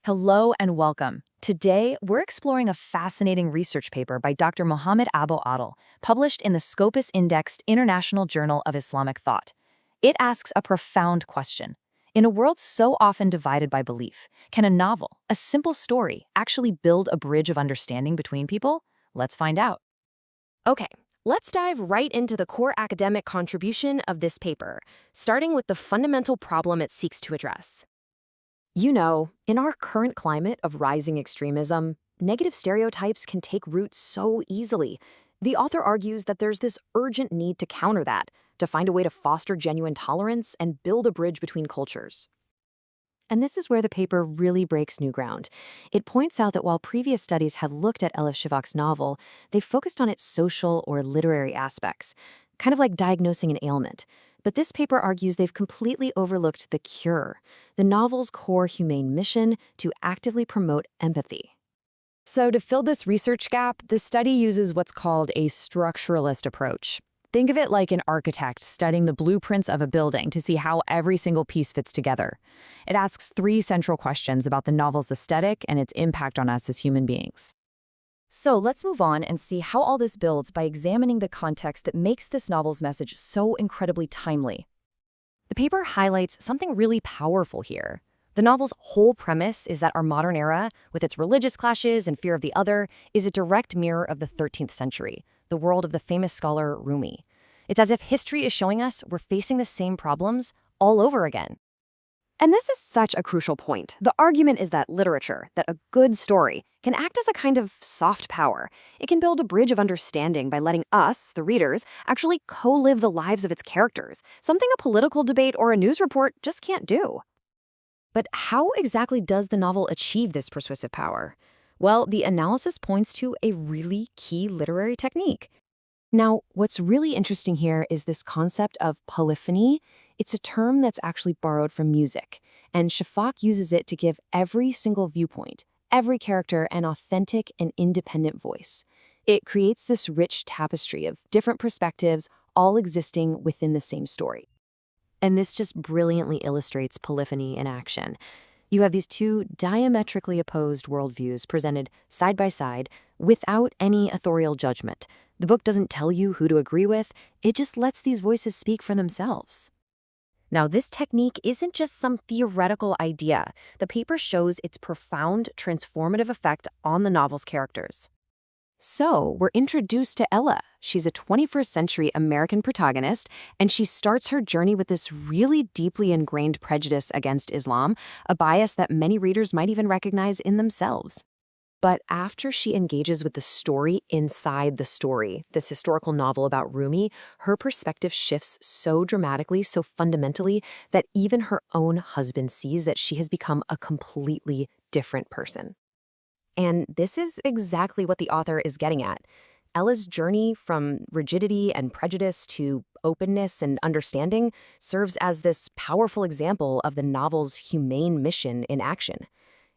Hello and welcome. Today, we're exploring a fascinating research paper by Dr. Mohammed Abu Adel, published in the Scopus Indexed International Journal of Islamic Thought. It asks a profound question. In a world so often divided by belief, can a novel, a simple story, actually build a bridge of understanding between people? Let's find out. Okay, let's dive right into the core academic contribution of this paper, starting with the fundamental problem it seeks to address. You know, in our current climate of rising extremism, negative stereotypes can take root so easily. The author argues that there's this urgent need to counter that, to find a way to foster genuine tolerance and build a bridge between cultures. And this is where the paper really breaks new ground. It points out that while previous studies have looked at Elif Shafak's novel, they focused on its social or literary aspects, kind of like diagnosing an ailment. But this paper argues they've completely overlooked the cure, the novel's core humane mission to actively promote empathy. So to fill this research gap, the study uses what's called a structuralist approach. Think of it like an architect studying the blueprints of a building to see how every single piece fits together. It asks three central questions about the novel's aesthetic and its impact on us as human beings. So let's move on and see how all this builds by examining the context that makes this novel's message so incredibly timely. The paper highlights something really powerful here. The novel's whole premise is that our modern era, with its religious clashes and fear of the other, is a direct mirror of the 13th century, the world of the famous scholar Rumi. It's as if history is showing us we're facing the same problems all over again. And this is such a crucial point. The argument is that literature, that a good story, can act as a kind of soft power. It can build a bridge of understanding by letting us, the readers, actually co-live the lives of its characters, something a political debate or a news report just can't do. But how exactly does the novel achieve this persuasive power? Well, the analysis points to a really key literary technique. Now, what's really interesting here is this concept of polyphony. It's a term that's actually borrowed from music, and Shafak uses it to give every single viewpoint, every character, an authentic and independent voice. It creates this rich tapestry of different perspectives, all existing within the same story. And this just brilliantly illustrates polyphony in action. You have these two diametrically opposed worldviews presented side by side without any authorial judgment. The book doesn't tell you who to agree with, it just lets these voices speak for themselves. Now, this technique isn't just some theoretical idea. The paper shows its profound, transformative effect on the novel's characters. So, we're introduced to Ella. She's a 21st century American protagonist, and she starts her journey with this really deeply ingrained prejudice against Islam, a bias that many readers might even recognize in themselves. But after she engages with the story inside the story, this historical novel about Rumi, her perspective shifts so dramatically, so fundamentally, that even her own husband sees that she has become a completely different person. And this is exactly what the author is getting at. Ella's journey from rigidity and prejudice to openness and understanding serves as this powerful example of the novel's humane mission in action.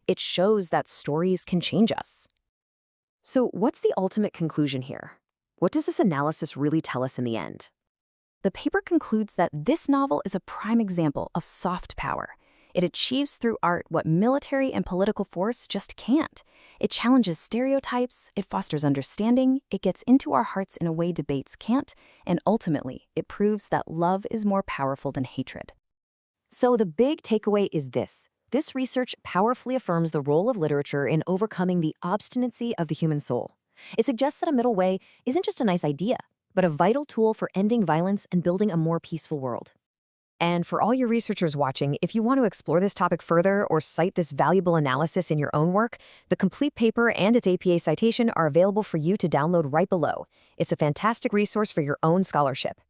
It shows that stories can change us. So what's the ultimate conclusion here? What does this analysis really tell us in the end? The paper concludes that this novel is a prime example of soft power. It achieves through art what military and political force just can't. It challenges stereotypes, it fosters understanding, it gets into our hearts in a way debates can't, and ultimately, it proves that love is more powerful than hatred. So the big takeaway is this. This research powerfully affirms the role of literature in overcoming the obstinacy of the human soul. It suggests that a middle way isn't just a nice idea, but a vital tool for ending violence and building a more peaceful world. And for all your researchers watching, if you want to explore this topic further or cite this valuable analysis in your own work, the complete paper and its APA citation are available for you to download right below. It's a fantastic resource for your own scholarship.